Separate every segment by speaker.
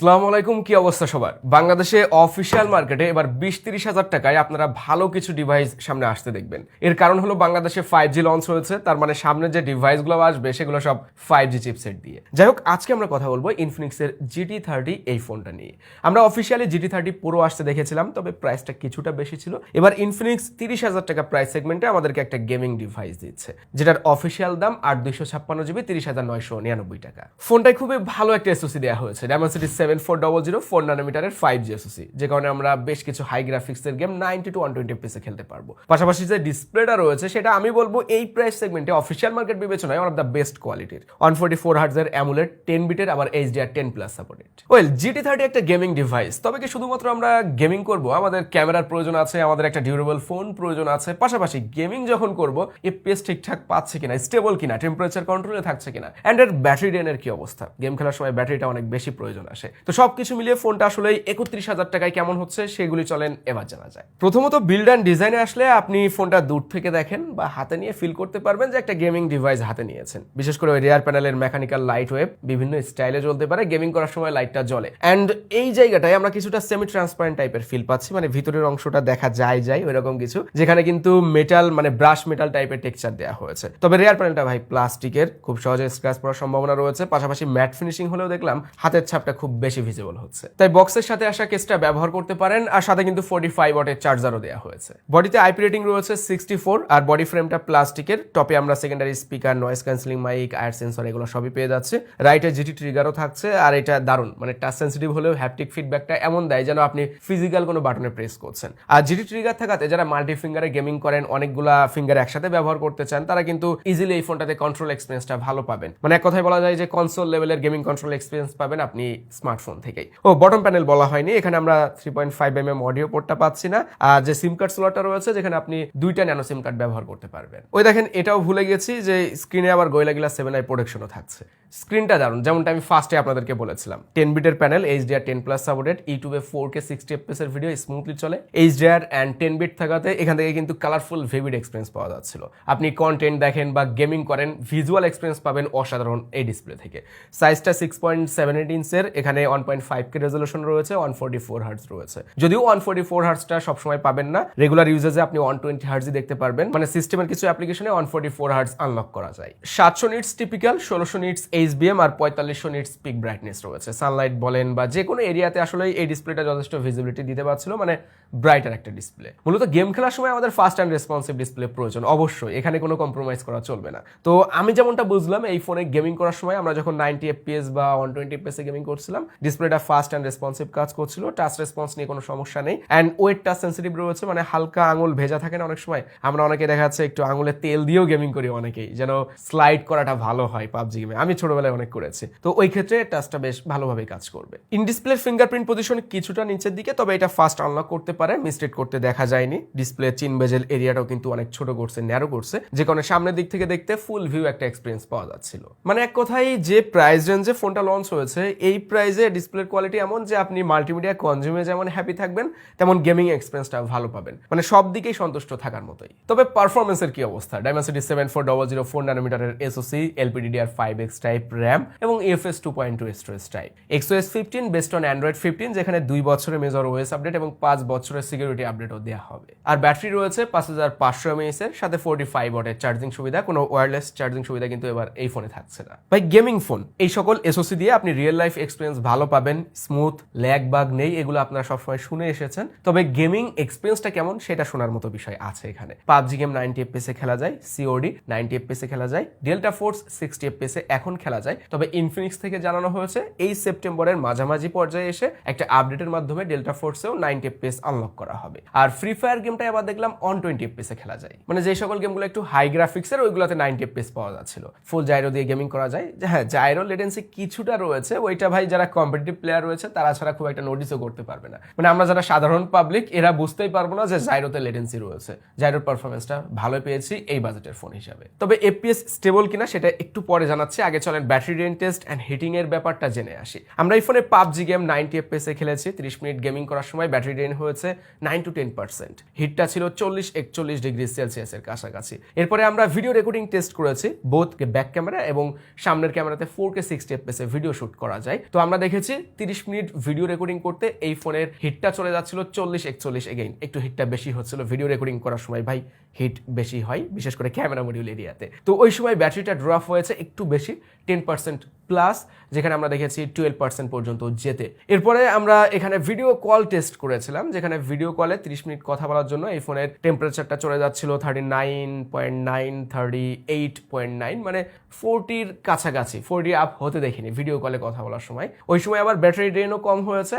Speaker 1: আসসালামু আলাইকুম, কি অবস্থা সবার? বাংলাদেশে অফিসিয়াল মার্কেটে এবার 20-30 হাজার টাকায় আপনারা ভালো কিছু ডিভাইস সামনে আসতে দেখবেন। এর কারণ হলো বাংলাদেশে 5G লঞ্চ হয়েছে, তার মানে সামনে যে ডিভাইসগুলো আসবে সেগুলো সব 5G চিপসেট দিয়ে। যাই হোক, আজকে আমরা কথা বলবো ইনফিনিক্সের GT30 এই ফোনটা নিয়ে। আমরা অফিসিয়ালি GT30 Pro আসতে দেখেছিলাম, তবে প্রাইসটা কিছুটা বেশি ছিল। এবার ইনফিনিক্স 30 হাজার টাকা প্রাইস সেগমেন্টে আমাদেরকে একটা গেমিং ডিভাইস দিচ্ছে, যেটার অফিসিয়াল দাম 8/256 GB 30,999 টাকা। ফোনটায় খুবই ভালো একটা এসওসি দেওয়া হয়েছে, Dimensity 7400 4 নানোমিটারের 5G SoC, যে কারণে আমরা বেশ কিছু হাই গ্রাফিক্সের গেম 90 to 120 FPS এ খেলতে পারবো। পাশাপাশি যে ডিসপ্লেটা রয়েছে সেটা আমি বলবো এই প্রাইস সেগমেন্টে অফিসিয়াল মার্কেট বিবেচনায় ওয়ান অফ দ্য বেস্ট কোয়ালিটির। 144 Hz এর অ্যামোলেড 10 বিটের আবার HDR10+ সাপোর্টেড। ওয়েল, GT30 একটা গেমিং ডিভাইস, তবে কি শুধুমাত্র আমরা গেমিং করব? আমাদের ক্যামেরার প্রয়োজন আছে, আমাদের একটা ডিউরেবল ফোন প্রয়োজন আছে, পাশাপাশি গেমিং যখন করব FPS ঠিকঠাক পাচ্ছে কিনা, স্টেবল কিনা, টেম্পারেচার কন্ট্রোলে থাকছে কিনা, এন্ড এর ব্যাটারি ড্রেনের কি অবস্থা। গেম খেলার সময় ব্যাটারিটা অনেক বেশি প্রয়োজন আসে। তো সবকিছু মিলিয়ে ফোনটা আসলে 31 হাজার টাকায় কেমন হচ্ছে সেগুলি চলেন এবার জানা যায়। প্রথমত বিল্ড অ্যান্ড ডিজাইনে আসলে আপনি ফোনটা দূর থেকে দেখেন বা হাতে নিয়ে ফিল করতে পারবেন যে একটা গেমিং ডিভাইস হাতে নিয়েছেন। বিশেষ করে ওই রিয়ার প্যানেলের মেকানিক্যাল লাইট ওয়েভ বিভিন্ন স্টাইলে জ্বলতে পারে, গেমিং করার সময় লাইটটা জ্বলে। অ্যান্ড এই জায়গাটায় আমরা কিছুটা সেমি ট্রান্সপারেন্ট টাইপের ফিল পাচ্ছি, মানে ভিতরের অংশটা দেখা যায় ওইরকম কিছু, যেখানে কিন্তু মেটাল মানে ব্রাশ মেটাল টাইপের টেক্সচার দেওয়া হয়েছে। তবে রিয়ার প্যানেলটা ভাই প্লাস্টিকের, খুব সহজে স্ক্র্যাচ পড়ার সম্ভাবনা রয়েছে। পাশাপাশি ম্যাট ফিনিশিং হলেও দেখলাম হাতের ছাপটা খুব বেশি ভিজিবল হচ্ছে। তাই বক্সের সাথে আসা কেসটা ব্যবহার করতে পারেন, আর সাথে কিন্তু 45 ওয়াটের চার্জারও দেওয়া হয়েছে। বডিতে আইপি রেটিং রয়েছে 64, আর বডি ফ্রেমটা প্লাস্টিকের। টপে আমরা secondary speaker, noise cancelling mic, IR sensor এগুলো সবই পেয়ে যাচ্ছে। রাইটে জিটি ট্রিগারও থাকছে, আর এটা দারুণ, মানে টাচ সেন্সিটিভ হলেও হ্যাপটিক ফিডব্যাকটা এমন দেয় যেন আপনি ফিজিক্যাল কোনো বাটনে প্রেস করছেন। আর জিটি ট্রিগার থাকাতে যারা মাল্টি ফিঙ্গারে গেমিং করেন, অনেকগুলা ফিঙ্গার একসাথে ব্যবহার করতে চান, তারা কিন্তু ইজিলি এই ফোনটাতে কন্ট্রোল এক্সপিরিয়েন্সটা ভালো পাবেন। মানে এক কথায় বলা যায় যে কনসোল লেভেলের গেমিং কন্ট্রোল এক্সপিরিয়েন্স পাবেন আপনি স্মার্টফোন থেকেই। বটম প্যানেল বলা হয়নি, এখানে আমরা 3.5mm অডিও পোর্টটা পাচ্ছি না। আর যে সিম কার্ড স্লটটা রয়েছে, যেখানে আপনি 2টা ন্যানো সিম কার্ড ব্যবহার করতে পারবেন। ওই দেখেন, এটাও ভুলে গেছি যে স্ক্রিনে আবার গোরিলা গ্লাস 7i প্রোটেকশনও থাকছে। স্ক্রিনটা দারুণ, যেমনটা আমি ফার্স্টে আপনাদেরকে বলেছিলাম। 10 বিটের প্যানেল, HDR10+ সাপোর্টেড, ইউটিউবে 4K 60 FPS এর ভিডিও স্মুথলি চলে। HDR and 10 বিট থাকাতে এখান থেকে কিন্তু কালারফুল ভিভিড এক্সপিরিয়েন্স পাওয়া যাচ্ছিল। আপনি কন্টেন্ট দেখেন বা গেমিং করেন, ভিজুয়াল এক্সপিরিয়েন্স পাবেন অসাধারণ এই ডিসপ্লে থেকে। সাইজটা 6.78 ইঞ্চের, এখানে 1.5K রেজলিউশন রয়েছে, 144 Hz রয়েছে। যদিও 144 Hzটা সবসময় পাবেন না, রেগুলার ইউজেজে আপনি 120 Hz দেখতে পারবেন, মানে সিস্টেমের কিছু অ্যাপ্লিকেশনে 144 Hz আনলক করা যায়। 700 নিটস টিপিক্যাল, 1600 নিটস HBM আর 4500 নিটস পিক ব্রাইটনেস রয়েছে। সানলাইট বলেন বা যে কোনো এরিয়াতে আসলে এই ডিসপ্লেটা যথেষ্ট ভিজিবিলিটি দিতে পারছিল, মানে ব্রাইটার একটা ডিসপ্লে। মূলত গেম খেলার সময় আমাদের ফাস্ট অ্যান্ড রেসপন্সিভ ডিসপ্লে প্রয়োজন, অবশ্যই এখানে কোনো কম্প্রোমাইজ করা চলবে না। তো আমি যেমনটা বুঝলাম, এই ফোনে গেমিং করার সময় আমরা যখন 90 FPS বা 120 FPS এ গেমিং করছিলাম, ডিসপ্লেটা ফাস্ট অ্যান্ড রেসপন্সিভ কাজ করছিল, টাচ রেসপন্স নিয়ে কোনো সমস্যা নেই। অ্যান্ড ওয়েট টাচ সেন্সিটিভ রয়েছে, মানে হালকা আঙুল ভেজা থাকে না অনেক সময়, আমরা অনেকে দেখা যাচ্ছে একটু আঙুলে তেল দিয়েও গেমিং করি অনেকেই, যেন স্লাইড করাটা ভালো হয় পাবজি গেমে। আমি ছোটবেলায় অনেক করেছি, তো ওই ক্ষেত্রে টাচটা বেশ ভালোভাবে কাজ করবে। ইন ডিসপ্লের ফিঙ্গারপ্রিন্ট পজিশন কিছুটা নিচের দিকে, তবে এটা ফাস্ট আনলক করতে পারে, মিসটেক করতে দেখা যায়নি। ডিসপ্লে চিন বেজেল এরিয়াটাও কিন্তু অনেক ছোট করছে, ন্যারো করছে, যে কারণে সামনের দিক থেকে দেখতে ফুল ভিউ একটা এক্সপিরিয়েন্স পাওয়া যাচ্ছিল। মানে এক কথায় যে প্রাইস রেঞ্জে ফোনটা লঞ্চ হয়েছে, এই প্রাইসে ডিসপ্লের কোয়ালিটি এমন যে আপনি মাল্টিমিডিয়া কনজিউমে যেমন হ্যাপি থাকবেন, তেমন গেমিং এক্সপিরিয়েন্সটা ভালো পাবেন, মানে সব দিকেই সন্তুষ্ট থাকার মতোই। তবে পারফরমেন্সের কি অবস্থা? Dimensity 7400 4 নানোমিটারের SoC, LPDDR5X type RAM এবং UFS 2.2 storage type, XOS 15 based on Android 15, যেখানে 2 বছরের মেজর OS আপডেট এবং 5 বছরের সিকিউরিটি আপডেটও দেওয়া হবে। আর ব্যাটারি রয়েছে 5500 mAh এর, সাথে 45 ওয়াটের চার্জিং সুবিধা। কোনো ওয়্যারলেস চার্জিং সুবিধা কিন্তু এবার এই ফোনে থাকছে না। ভাই গেমিং ফোন, এই সকল SoC দিয়ে আপনি রিয়েল লাইফ এক্সপিরিয়েন্স ভালো পাবেন, স্মুথ, ল্যাগ বাগ নেই, এগুলো আপনারা সবসময় শুনে এসেছেন। তবে গেমিং এক্সপিরিয়েন্সটা কেমন সেটা শোনার মতো বিষয় আছে এখানে। পাবজি গেম 90 FPS এ খেলা যায়, COD 90 FPS এ খেলা যায়, ডেল্টা ফোর্স 60 FPS এ এখন খেলা যায়। তবে ইনফিনিক্স থেকে জানানো হয়েছে এই সেপ্টেম্বরের মাঝামাঝি পর্যায়ে এসে একটা আপডেটের মাধ্যমে ডেল্টা ফোর্সেও 90 FPS আনলক করা হবে। আর ফ্রি ফায়ার গেমটা আবার দেখলাম 120 FPS এ খেলা যায়, মানে যে সকল গেমগুলো একটু হাই গ্রাফিক্সের ওইগুলোতে 90 FPS পাওয়া যাচ্ছিল। ফুল জাইরো দিয়ে গেমিং করা যায়। হ্যাঁ, জাইরো লেটেন্সি কিছুটা রয়েছে, ওইটা ভাই যারা কম্পিটিটিভ প্লেয়ার রয়েছে তারা ছাড়া খুব একটা নোটিসও করতে পারবে না, মানে আমরা যারা সাধারণ পাবলিক এরা বুঝতেই পারবো না যে জাইরোতে লেটেন্সি রয়েছে। জাইরোর পারফরমেন্সটা ভালো পেয়েছি এই বাজেটের ফোন হিসাবে। তবে FPS স্টেবল কিনা সেটা একটু পরে জানাচ্ছি, আগে চলেন চলেন battery drain test and heating এর ব্যাপারটা জেনে আসি। আমরা এই ফোনে পাবজি গেম 90 FPS এ খেলেছি। 30 মিনিট গেমিং করার সময় ব্যাটারি ড্রেন হয়েছে 9 to 10%। হিটটা ছিল 40-41 ডিগ্রি সেলসিয়াসের কাছাকাছি। এরপরে আমরা ভিডিও রেকর্ডিং টেস্ট করেছি, বোথ ব্যাক ক্যামেরা এবং সামনের ক্যামেরাতে 4K 60 FPS এ ভিডিও শুট করা যায়। তো আমরা দেখেছি 30 মিনিট ভিডিও রেকর্ডিং করতে এই ফোনের হিটটা চলে যাচ্ছিল 40-41। এগেইন একটু হিটটা বেশি হচ্ছিল, ভিডিও রেকর্ডিং করার সময় ভাই হিট বেশি হয়, বিশেষ করে ক্যামেরা মডিউল এরিয়াতে। তো ওই সময় ব্যাটারিটা ড্রপ হয়েছে একটু বেশি, 10% প্লাস, যেখানে আমরা দেখেছি 12% পর্যন্ত যেতে। এরপরে আমরা এখানে ভিডিও কল টেস্ট করেছিলাম, যেখানে ভিডিও কলে 30 মিনিট কথা বলার জন্য এই ফোনের টেম্পারেচারটা চলে যাচ্ছিল 39.9, 38.9, মানে 40-র কাছাকাছি, 40 আপ হতে দেখিনি ভিডিও কলে কথা বলার সময়। ওই সময় আবার ব্যাটারি ড্রেনও কম হয়েছে,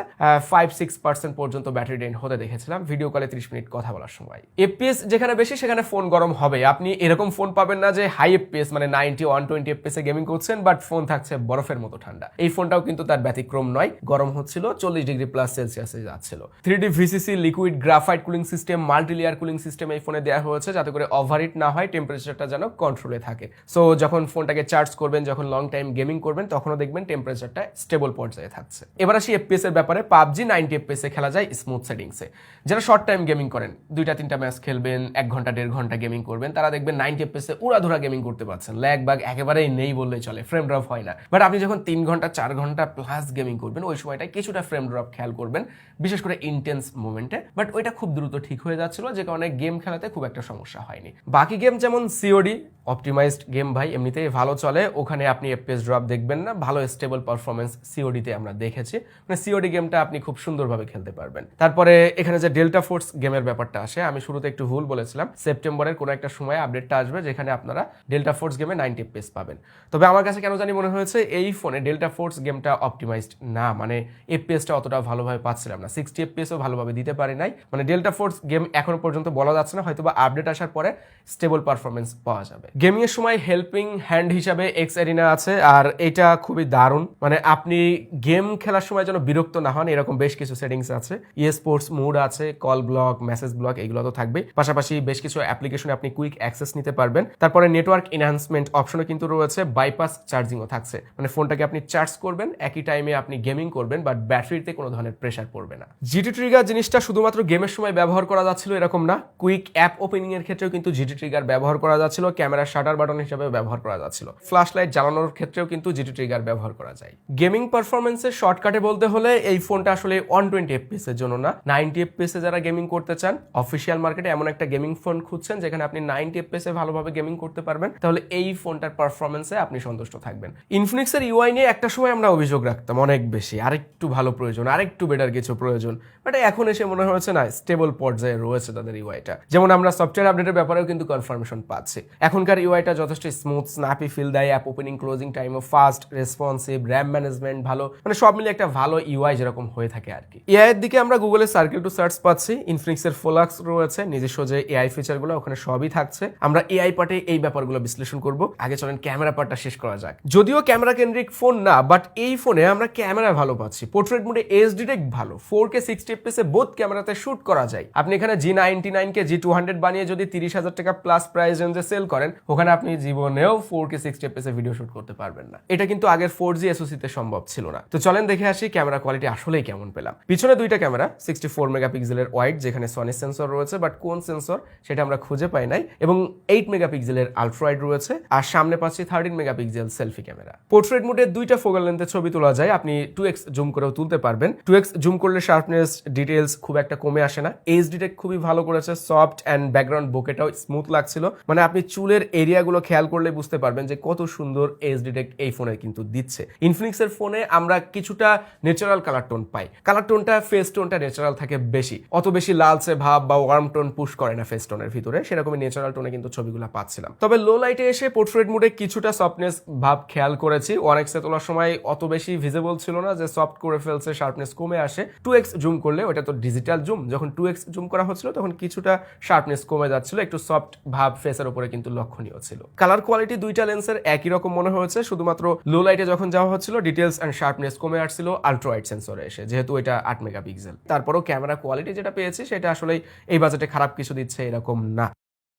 Speaker 1: 5-6% পর্যন্ত ব্যাটারি ড্রেন হতে দেখেছিলাম ভিডিও কলে 30 মিনিট কথা বলার সময়। এফপিএস যেখানে বেশি সেখানে ফোন গরম হবে। আপনি এরকম ফোন পাবেন না যে হাই এফপিএস মানে 90-120 FPS এ গেমিং করছেন বাট ফোন থাকছে বরফের মতো ঠান্ডা। এই ফোনটাও কিন্তু তার ব্যতিক্রম নয়, গরম হচ্ছিল 40 ডিগ্রি প্লাস সেলসিয়াসে যাচ্ছিল। 3D VCC liquid graphite cooling system, multi layer cooling system এই ফোনে দেওয়া হয়েছে যাতে করে ওভারহিট না হয়, টেম্পারেচারটা যেন কন্ট্রোলে থাকে। সো যখন ফোনটাকে চার্জ করবেন, যখন লং টাইম গেমিং করবেন, তখনও দেখবেন টেম্পারেচারটা স্টেবল পর্যায়ে থাকছে। এবার আসি এফপিএস এর ব্যাপারে। পাবজি 90 FPS এ খেলা যায় স্মুথ সেটিংসে। যারা শর্ট টাইম গেমিং করেন, 2-3টা ম্যাচ খেলবেন, 1 ঘন্টা 1.5 ঘন্টা গেমিং করবেন, তারা দেখবেন 90 FPS এ উড়াধুরা গেমিং করতে পারছেন, ল্যাগ বাগ একেবারেই নেই বললেই চলে, ফ্রেম ড্রপ হয় না। বাট আপনি যখন 3 ঘন্টা 4 ঘন্টা প্লাস গেমিং করবেন, ওই সময়টা কিছুটা ফ্রেম ড্রপ খেয়াল করবেন, বিশেষ করে ইন্টেন্স মোমেন্টে। বাট ওইটা খুব দ্রুত ঠিক হয়ে যাচ্ছিল, যে কারণে গেম খেলাতে খুব একটা সমস্যা হয়নি। বাকি গেম যেমন সিওডি, অপটিমাইজড গেম ভাই এমনিতেই ভালো চলে, ওখানে আপনি এফপিএস ড্রপ দেখবেন না, ভালো স্টেবল পারফরমেন্স সিওডিতে আমরা দেখেছি, মানে সিওডি গেমটা আপনি খুব সুন্দরভাবে খেলতে পারবেন। তারপরে এখানে যে ডেল্টা ফোর্স গেমের ব্যাপারটা আসে, আমি শুরুতে একটু ভুল বলেছিলাম, সেপ্টেম্বরের কোনো একটা সময় আপডেটটা আসবে যেখানে আপনারা ডেল্টা ফোর্স গেমে 90 FPS পাবেন। তবে আমার কাছে কেন জানি মনে হয়েছে এই ফোনে ডেল্টা ফোর্স গেমটা অপটিমাইজড না, মানে এফপিএসটা অতটা ভালোভাবে পাচ্ছিলাম না, 60 FPSও ভালোভাবে দিতে পারি নাই। মানে ডেল্টা ফোর্স গেম এখনো পর্যন্ত বলা যাচ্ছে না, হয়তোবা আপডেট আসার পরে স্টেবল পারফরমেন্স পাওয়া যাবে। গেমিং এর সময় হেল্পিং হ্যান্ড হিসাবে এক্স এরিনা আছে, আর এটা খুবই দারুণ, মানে আপনি গেম খেলার সময় যেন বিরক্ত না হন এরকম বেশ কিছু সেটিংস আছে। স্পোর্টস মোড আছে, কল ব্লক, মেসেজ ব্লক, এগুলো তো থাকবেই। পাশাপাশি বেশ কিছু অ্যাপ্লিকেশনে আপনি কুইক অ্যাক্সেস নিতে পারবেন। তারপরে নেটওয়ার্ক এনহ্যান্সমেন্ট অপশনও কিন্তু রয়েছে, বাইপাস চার্জিংও থাকছে, মানে ফোনটাকে আপনি চার্জ করবেন, একই টাইমে আপনি গেমিং করবেন, বাট ব্যাটারিতে কোনো ধরনের প্রেসার পড়বে না। জিটি ট্রিগার জিনিসটা শুধুমাত্র গেমের সময় ব্যবহার করা যাচ্ছিল এরকম না, কুইক অ্যাপ ওপেনিং এর ক্ষেত্রেও কিন্তু জিটি ট্রিগার ব্যবহার করা যাচ্ছিল, ক্যামেরার শাটার বাটন হিসেবে ব্যবহার করা যাচ্ছিল, ফ্ল্যাশ লাইট জ্বালানোর ক্ষেত্রেও কিন্তু জিটি ট্রিগার ব্যবহার করা যায়। গেমিং পারফরমেন্সের শর্টকাটে বলতে হলে এই ফোনটা আসলে 120 FPS এর জন্য না, 90 FPS এ যারা গেমিং করতে চান, অফিসিয়াল মার্কেটে এমন একটা গেমিং ফোন খুঁজছেন যেখানে আপনি 90 FPS এ ভালোভাবে গেমিং করতে পারবেন, তাহলে এই ফোনটার পারফরমেন্সে আপনি সন্তুষ্ট থাকবেন। ইনফিনিক্সের ইউআই নিয়ে একটা সময় আমরা অভিযোগ রাখতাম অনেক বেশি, আরেকটু ভালো প্রয়োজন, আরেকটু বেটার কিছু প্রয়োজন, বাট এখন এসে মনে হয়েছে না স্টেবল পর্যায়ে রয়েছে তাদের ইউআইটা। যেমন আমরা সফটওয়্যার আপডেটের ব্যাপারেও কিন্তু কনফার্মেশন পাচ্ছি, এখনকার ইউআইটা যথেষ্ট স্মুথ, স্ন্যাপি ফিল দেয়, অ্যাপ ওপেনিং ক্লোজিং টাইমও ফাস্ট, রেসপন্সিভ, র্যাম ম্যানেজমেন্ট ভালো, মানে সব মিলে একটা ভালো ইউআই যেরকম হয়ে থাকে আর কি। এআই এর দিকে আমরা গুগলের সার্কেল টু সার্চ পাচ্ছি, ইনফিনিক্সের ফোলাক্স রয়েছে, নিজস্ব যে এআই ফিচারগুলো ওখানে সবই থাকছে। আমরা এআই পার্টে এই ব্যাপারগুলো বিশ্লেষণ করব। আগে চলেন ক্যামেরা পার্টটা শেষ করা যাক। যদিও ক্যামেরা কেন্দ্রিক ফোন না, বাট এই ফোনে আমরা ক্যামেরা ভালো পাচ্ছি, পোর্ট্রেট মোডে এইচ ডিটেক্ট ভালো, 4K 60 FPS এ বোথ ক্যামেরাতে শুট করা যায়। আপনি এখানে G99 কে G200 বানিয়ে যদি 30,000 টাকা প্লাস প্রাইস রেঞ্জে সেল করেন, ওখানে আপনি জীবনেও 4K 60 FPS এ ভিডিও শুট করতে পারবেন না। এটা কিন্তু আগের 4G SoC তে সম্ভব ছিল না। তো চলেন দেখে আসি ক্যামেরা কোয়ালিটি আসলেই কেমন পেলাম। পিছনে দুইটা ক্যামেরা, 64 মেগাপিক্সেলের ওয়াইড যেখানে সনি সেন্সর রয়েছে, বাট কোন সেন্সর সেটা আমরা খুঁজে পাই নাই, এবং 8 মেগাপিক্সেলের আলট্রা ওয়াইড রয়েছে, আর সামনে পাচ্ছি 13 মেগাপিক্সেল সেলফি ক্যামেরা। পোর্ট্রেট মোডে দুইটা ফোকাল লেন্থে ছবি তোলা যায়, আপনি 2x জুম করেও তুলতে পারবেন। 2x জুম করলে শার্পনেস, ডিটেইলস খুব একটা কমে আসে না। এইচ ডিটেক্ট খুবই ভালো করেছে, সফট অ্যান্ড ব্যাকগ্রাউন্ড বোকেটাও স্মুথ লাগছিল, মানে আপনি চুলের এরিয়াগুলো খেয়াল করলে বুঝতে পারবেন যে কত সুন্দর এইচ ডিটেক্ট এই ফোনে কিন্তু দিচ্ছে। ইনফিনিক্সের ফোনে আমরা কিছুটা ন্যাচারাল কালার টোন পাই, কালার টোনটা ফেস টোনটা ন্যাচারাল থাকে বেশি, অত বেশি লালচে ভাব বা ওয়ার্ম টোন পুশ করে না ফেস টোনের ভিতরে, সেরকমই ন্যাচারাল টোনে কিন্তু ছবিগুলো পাচ্ছিলাম। তবে লো লাইটে এসে পোর্ট্রেট মোডে কিছুটা সফটনেস ভাব খেয়াল করেছি, 1x এ তোলার সময় অত বেশি ভিজিবল ছিল না যে সফট করে ফেলছে, শার্পনেস কমে আসে। 2x জুম করলে, ওটা তো ডিজিটাল জুম, যখন 2x জুম করা হচ্ছিল তখন কিছুটা শার্পনেস কমে যাচ্ছিল, একটু সফট ভাব ফেসের উপরে কিন্তু লক্ষণীয় ছিল। কালার কোয়ালিটি দুইটা লেন্সের একই রকম মনে হয়েছে, শুধুমাত্র লো লাইটে যখন যাওয়া হচ্ছিল ডিটেলস এন্ড শার্পনেস কমে আসছিল আলট্রা ওয়াইড সেন্সরে এসে, যেহেতু এটা 8 মেগাপিক্সেল। তারপরও ক্যামেরা কোয়ালিটি যেটা পেয়েছি সেটা আসলে এই বাজেটে খারাপ কিছু দিচ্ছে এরকম না।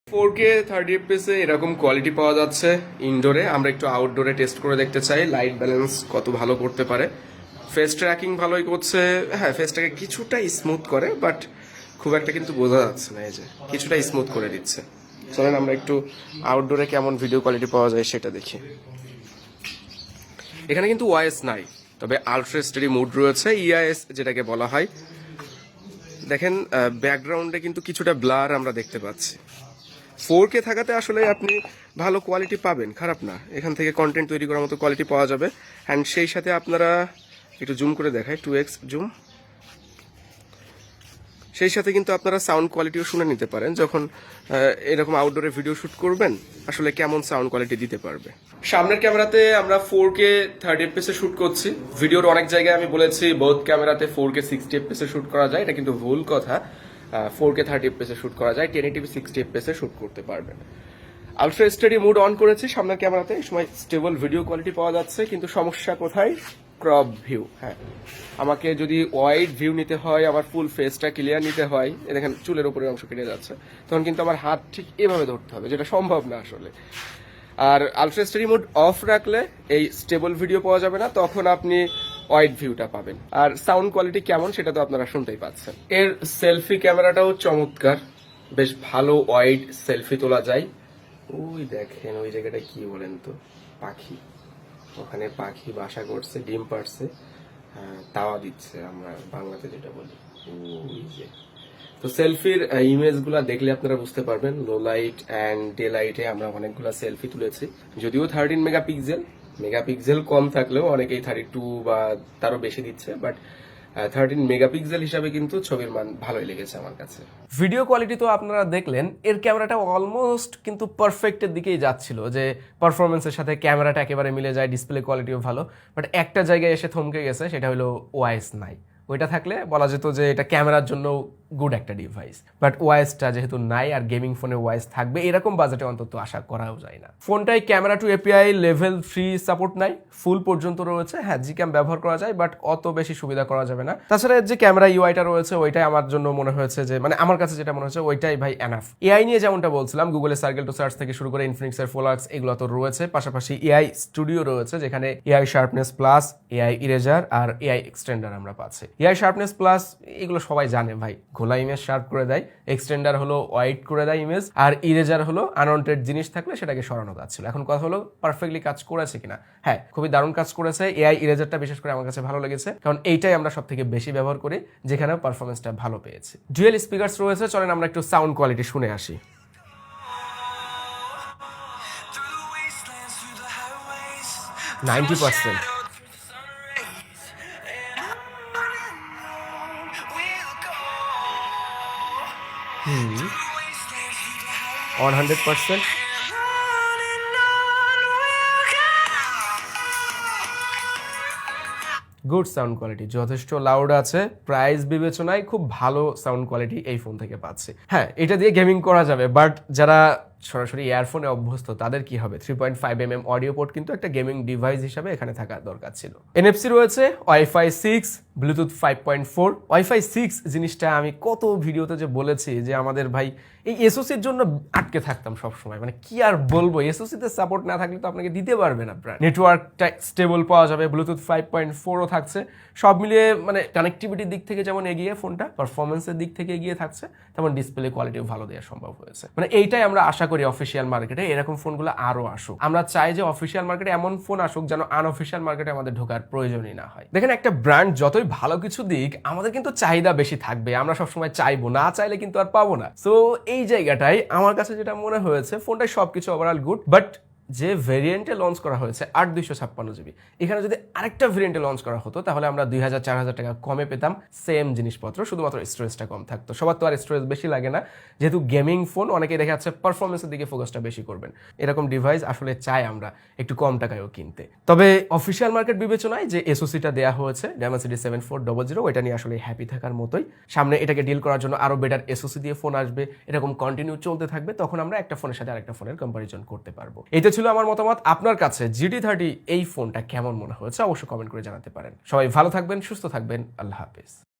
Speaker 1: 4K 30 fps এরকম কোয়ালিটি পাওয়া যাচ্ছে ইনডোরে। আমরা একটু আউটডোরে টেস্ট করে দেখতে চাই লাইট ব্যালেন্স কত ভালো করতে পারে। ফেস ট্র্যাকিং ভালোই করছে, হ্যাঁ ফেসটাকে কিছুটা স্মুথ করে, বাট খুব একটা কিন্তু বোঝা যাচ্ছে না, এই যে কিছুটা স্মুথ করে দিচ্ছে। চলেন আমরা একটু আউটডোরে কেমন ভিডিও কোয়ালিটি পাওয়া যায় সেটা দেখি। এখানে কিন্তু ওআইএস নাই, তবে আলট্রা স্টাডি মুড রয়েছে, ইআইএস যেটাকে বলা হয়। দেখেন ব্যাকগ্রাউন্ডে কিন্তু কিছুটা ব্লার আমরা দেখতে পাচ্ছি। 4K থাকাতে আসলে আপনি ভালো কোয়ালিটি পাবেন, খারাপ না। এখান থেকে কন্টেন্ট তৈরি করার মতো কোয়ালিটি পাওয়া যাবে। অ্যান্ড সেই সাথে আপনারা একটু জুম করে দেখায়, 2x জুম। সেই সাথে কিন্তু আপনারা সাউন্ড কোয়ালিটিও শুনে নিতে পারেন যখন এরকম আউটডোরে ভিডিও শুট করবেন, আসলে কেমন সাউন্ড কোয়ালিটি দিতে পারবে। সামনের ক্যামেরাতে আমরা 4K 30 fps এ শুট করছি। ভিডিওর অনেক জায়গায় আমি বলেছি বোথ ক্যামেরাতে 4K 60 fps এ শুট করা যায়, এটা কিন্তু ভুল কথা। 4K 30 fps এ শুট করা যায়, 1080p 60 fps এ শুট করতে পারবেন। আলট্রা স্টাডি মুড অন করেছি সামনের ক্যামেরাতে, এই সময় স্টেবল ভিডিও কোয়ালিটি পাওয়া যাচ্ছে। কিন্তু সমস্যা কোথায়? Crop view. হ্যাঁ, আমাকে যদি ওয়াইড ভিউ নিতে হয়, আমার ফুল ফেসটা ক্লিয়ার নিতে হয়, দেখেন চুলের উপরের অংশ কেটে যাচ্ছে, তখন কিন্তু আমার হাত ঠিক এভাবে ধরতে হবে, যেটা সম্ভব না আসলে। আর আলট্রা স্টাডি মোড অফ রাখলে এই স্টেবল ভিডিও পাওয়া যাবে না, তখন আপনি ওয়াইড ভিউটা পাবেন। আর সাউন্ড কোয়ালিটি কেমন সেটা তো আপনারা শুনতেই পাচ্ছেন। এর সেলফি ক্যামেরাটাও চমৎকার, বেশ ভালো ওয়াইড সেলফি তোলা যায়। ওই দেখেন ওই জায়গাটা কি বলেন তো, পাখি, ওখানে পাখি বাসা করছে, ডিম পাড়ছে, তাওয়া দিচ্ছে, আমরা বাংলাতে যেটা বলি। ওই যে তো সেলফির ইমেজগুলো দেখলে আপনারা বুঝতে পারবেন, লো লাইট অ্যান্ড ডে লাইটে আমরা অনেকগুলো সেলফি তুলেছি। যদিও 13 মেগাপিক্সেল কম থাকলেও অনেকেই 32 বা তারও বেশি দিচ্ছে, বাট 13 মেগাপিক্সেল হিসাবে কিন্তু ছবির মান ভালোই লেগেছে আমার কাছে। ভিডিও কোয়ালিটি তো আপনারা দেখলেন, এর ক্যামেরাটা অলমোস্ট কিন্তু পারফেক্টের দিকেই যাচ্ছিল, যে পারফরমেন্সের সাথে ক্যামেরাটা একেবারে মিলে যায়, ডিসপ্লে কোয়ালিটিও ভালো। বাট একটা জায়গায় এসে থমকে গেছে, সেটা হলো ওআইএস নাই। ওইটা থাকলে বলা যেত যে এটা ক্যামেরার জন্য গুড একটা ডিভাইস, বাট ওয়াইসটা যেহেতু নাই, আর গেমিং ফোনে ওয়াইস থাকবে এরকম বাজেটে অন্তত আশা করাও যায় না। ফোনটাই camera two API level 3 support নাই, ফুল পর্যন্ত রয়েছে। হ্যাঁ, জিক্যাম ব্যবহার করা যায়, বাট অত বেশি সুবিধা করা যাবে না। তাছাড়া যে ক্যামেরা ইউআইটা রয়েছে ওইটাই আমার জন্য মনে হয়েছে যে, মানে আমার কাছে যেটা মনে হচ্ছে ওইটাই ভাই এনাফ। এআই নিয়ে যেমনটা বলছিলাম, গুগলের সার্কেল টু সার্চ থেকে শুরু করে ইনফিনিক্সের ফোলাক্স এগুলো তো রয়েছে, পাশাপাশি এআই স্টুডিও রয়েছে, যেখানে AI sharpness plus, AI eraser আর এআই এক্সটেন্ডার আমরা পাচ্ছি। এআই শার্পনেস প্লাস এগুলো সবাই জানে ভাই, ঘোলা ইমেজ শার্প করে দেয়, এক্সটেন্ডার হলো ওয়াইড করে দেয় ইমেজ, আর ইরেজার হলো আনওয়ান্টেড জিনিস থাকলে সেটাকে সরানো যাচ্ছিল। এখন কথা হলো পারফেক্টলি কাজ করেছে কিনা। হ্যাঁ, খুবই দারুণ কাজ করেছে। এআই ইরেজারটা বিশেষ করে আমার কাছে ভালো লেগেছে, কারণ এইটাই আমরা সব থেকে বেশি ব্যবহার করি, যেখানে পারফরমেন্সটা ভালো পেয়েছে। ডুয়েল স্পিকারস রয়েছে, চলেন আমরা একটু সাউন্ড কোয়ালিটি শুনে আসি। 90%। 100%। গুড সাউন্ড কোয়ালিটি, যথেষ্ট লাউড আছে। প্রাইস বিবেচনায় খুব ভালো সাউন্ড কোয়ালিটি এই ফোন থেকে পাচ্ছি। হ্যাঁ, এটা দিয়ে গেমিং করা যাবে, বাট যারা সরাসরি ইয়ারফোনে অভ্যস্ত তাদের কি হবে? 3.5mm অডিও পোর্ট কিন্তু একটা গেমিং ডিভাইস হিসাবে এখানে থাকা দরকার ছিল। এনএফসি রয়েছে, ওয়াইফাই 6, ব্লুটুথ 5.4। ওয়াইফাই 6 জিনিসটা আমি কত ভিডিওতে যে বলেছি যে আমাদের ভাই এই এসওসির জন্য আটকে থাকতাম সবসময়, মানে কি আর বলবো, এসওসিতে সাপোর্ট না থাকলে তো আপনাকে দিতে পারবে না। প্রায় নেটওয়ার্কটা স্টেবল পাওয়া যাবে, ব্লুটুথ 5.4ও থাকছে। সব মিলিয়ে মানে কানেক্টিভিটির দিক থেকে যেমন এগিয়ে ফোনটা, পারফরমেন্সের দিক থেকে এগিয়ে থাকছে, তেমন ডিসপ্লে কোয়ালিটিও ভালো দেওয়া সম্ভব হয়েছে। মানে এইটাই আমরা আশা করি অফিসিয়াল মার্কেটে এরকম ফোনগুলো আরো আসুক। আমরা চাই যে অফিসিয়াল মার্কেটে এমন ফোন আসুক যেন আনঅফিসিয়াল মার্কেটে আমাদের ঢোকার প্রয়োজনই না হয়। দেখেন, একটা ব্র্যান্ড যতই ভালো কিছু দিক, আমাদের কিন্তু চাহিদা বেশি থাকবে। আমরা সবসময় চাইবো, না চাইলে কিন্তু আর পাবো না। সো এই জায়গাটাই আমার কাছে যেটা মনে হয়েছে, ফোনটাই সবকিছু ওভারঅল গুড, বাট যে ভেরিয়েন্টে লঞ্চ করা হয়েছে 8/256GB, এখানে যদি আরেকটা ভেরিয়েন্টে লঞ্চ করা হতো তাহলে আমরা 2000-4000 টাকা কমে পেতাম সেম জিনিসপত্র, শুধুমাত্র স্টোরেজটা কম থাকতো। সবার তো আর স্টোরেজ বেশি লাগে না, যেহেতু গেমিং ফোন অনেকেই দেখা যাচ্ছে পারফরমেন্সের দিকে ফোকাসটা বেশি করবেন। এরকম ডিভাইস আসলে চাই আমরা একটু কম টাকায়ও কিনতে। তবে অফিসিয়াল মার্কেট বিবেচনায় যে এসওসিটা দেওয়া হয়েছে Dimensity 7400, ওইটা নিয়ে আসলে হ্যাপি থাকার মতোই। সামনে এটাকে ডিল করার জন্য আরো বেটার এসওসি দিয়ে ফোন আসবে, এরকম কন্টিনিউ চলতে থাকবে, তখন আমরা একটা ফোনের সাথে আরেকটা ফোনের কম্পারিজন করতে পারবো। এইটা ছিল আমার মতামত। আপনার কাছে GT30 এই ফোনটা কেমন মনে হয়েছে অবশ্যই কমেন্ট করে জানাতে পারেন। সবাই ভালো থাকবেন, সুস্থ থাকবেন, আল্লাহ হাফেজ।